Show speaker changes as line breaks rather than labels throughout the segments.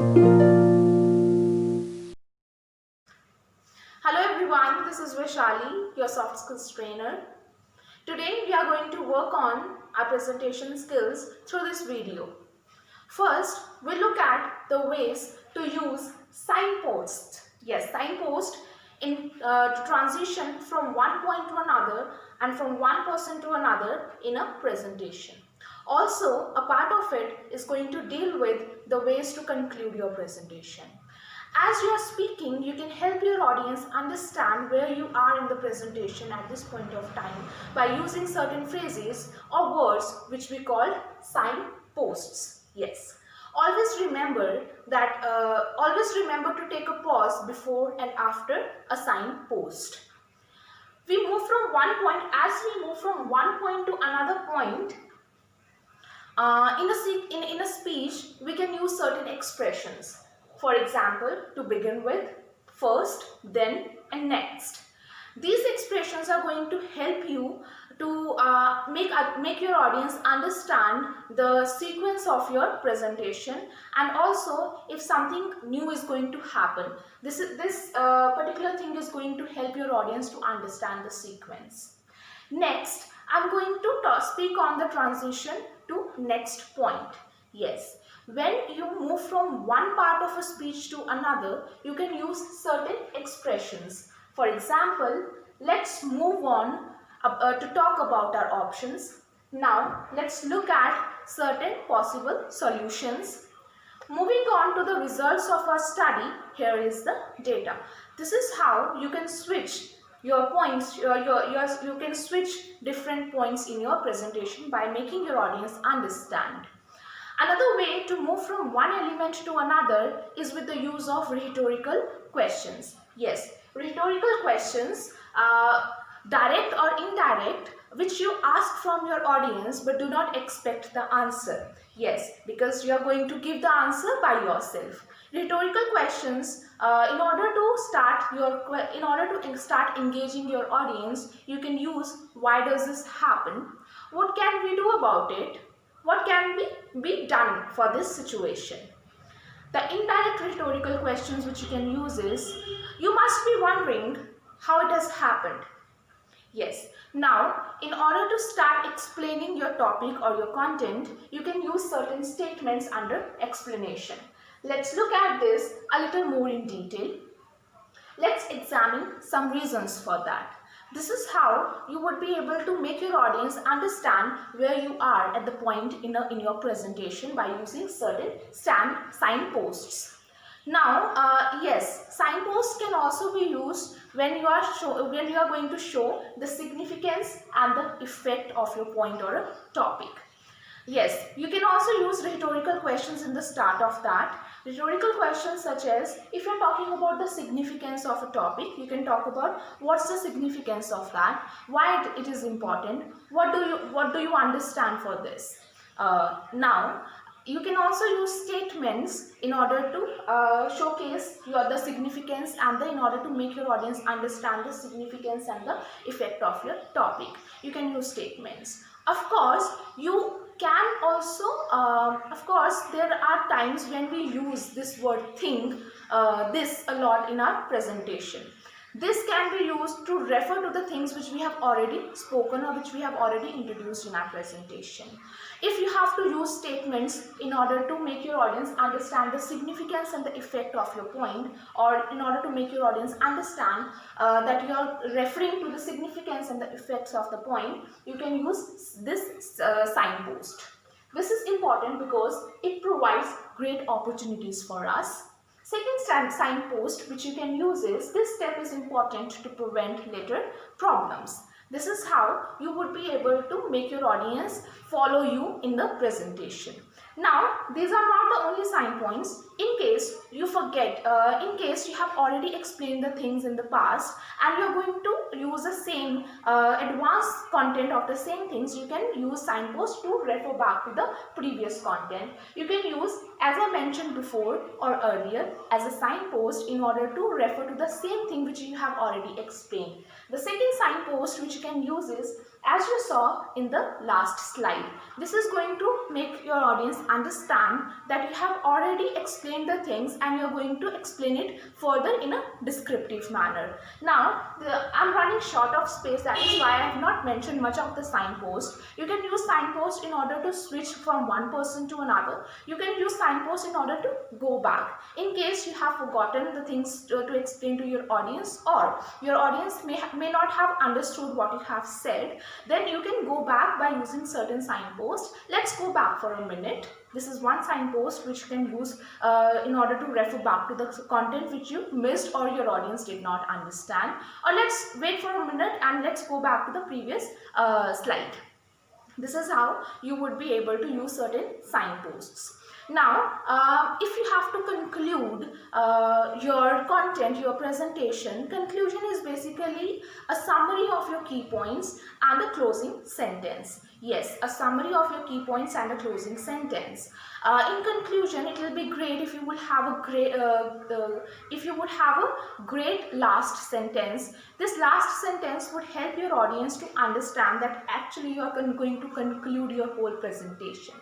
Hello everyone, this is Vaishali, your soft skills trainer. Today we are going to work on our presentation skills through this video. First, we'll look at the ways to use signposts. Yes, signpost to transition from one point to another and from one person to another in a presentation. Also, a part of it is going to deal with the ways to conclude your presentation. As you are speaking, you can help your audience understand where you are in the presentation at this point of time by using certain phrases or words which we call signposts. Yes. Always remember to take a pause before and after a signpost. As we move from one point to another point, in a speech, we can use certain expressions. For example, to begin with, first, then, and next. These expressions are going to help you to make your audience understand the sequence of your presentation, and also if something new is going to happen, this particular thing is going to help your audience to understand the sequence. Next, I'm going to speak on the transition to next point. Yes, when you move from one part of a speech to another, you can use certain expressions. For example, let's move on to talk about our options. Now, let's look at certain possible solutions. Moving on to the results of our study, here is the data. This is how you can switch your points, you can switch different points in your presentation by making your audience understand. Another way to move from one element to another is with the use of rhetorical questions. Yes, rhetorical questions, direct or indirect, which you ask from your audience but do not expect the answer. Yes, because you are going to give the answer by yourself. Rhetorical questions, in order to start engaging your audience, you can use why does this happen? What can we do about it? What can be done for this situation? The indirect rhetorical questions which you can use is, you must be wondering how it has happened. Yes. Now, in order to start explaining your topic or your content, you can use certain statements under explanation. Let's look at this a little more in detail. Let's examine some reasons for that. This is how you would be able to make your audience understand where you are at the point in your presentation by using certain signposts. Now, yes, signposts can also be used when you are going to show the significance and the effect of your point or a topic. Yes, you can also use rhetorical questions in the start of that. Rhetorical questions such as, if you're talking about the significance of a topic, you can talk about what's the significance of that, why it is important, what do you understand for this. Now, you can also use statements in order to showcase the significance and in order to make your audience understand the significance and the effect of your topic. You can use statements. Of course, you can also, there are times when we use this word think, this a lot in our presentation. This can be used to refer to the things which we have already spoken or which we have already introduced in our presentation. If you have to use statements in order to make your audience understand the significance and the effect of your point, or in order to make your audience understand that you are referring to the significance and the effects of the point, you can use this signpost. This is important because it provides great opportunities for us. Second signpost which you can use is, this step is important to prevent later problems. This is how you would be able to make your audience follow you in the presentation. Now, these are not the only sign points. In case you forget, in case you have already explained the things in the past and you are going to use the same advanced content of the same things, you can use signposts to refer back to the previous content. You can use, as I mentioned before or earlier, as a signpost in order to refer to the same thing which you have already explained. The second signpost which you can use is As you saw in the last slide, this is going to make your audience understand that you have already explained the things and you're going to explain it further in a descriptive manner. Now, I'm running short of space, that is why I have not mentioned much of the signpost. You can use signpost in order to switch from one person to another. You can use signpost in order to go back in case you have forgotten the things to explain to your audience, or your audience may not have understood what you have said. Then you can go back by using certain signposts. Let's go back for a minute. This is one signpost which you can use in order to refer back to the content which you missed or your audience did not understand. Or let's wait for a minute and let's go back to the previous slide. This is how you would be able to use certain signposts. Now, if you have to conclude your content, your presentation, conclusion is basically a summary of your key points and a closing sentence. Yes, a summary of your key points and a closing sentence. In conclusion, it will be great if you would have a great last sentence. This last sentence would help your audience to understand that actually you are going to conclude your whole presentation.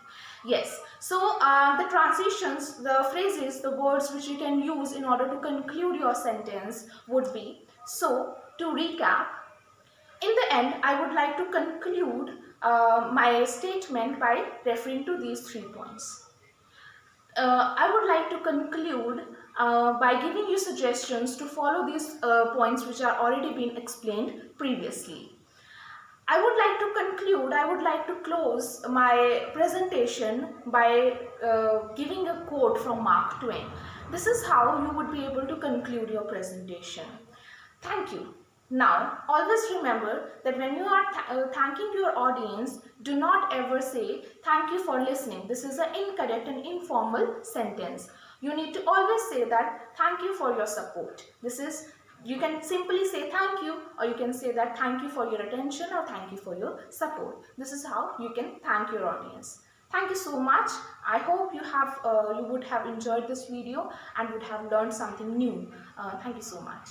Yes, so the transitions, the phrases, the words which you can use in order to conclude your sentence would be, so to recap, in the end, I would like to conclude my statement by referring to these 3 points. I would like to conclude by giving you suggestions to follow these points which are already been explained previously. I would like to conclude, I would like to close my presentation by giving a quote from Mark Twain. This is how you would be able to conclude your presentation. Thank you. Now, always remember that when you are thanking your audience, do not ever say, thank you for listening. This is an incorrect and informal sentence. You need to always say that, thank you for your support. You can simply say thank you, or you can say that thank you for your attention or thank you for your support. This is how you can thank your audience. Thank you so much. I hope you would have enjoyed this video and would have learned something new. Thank you so much.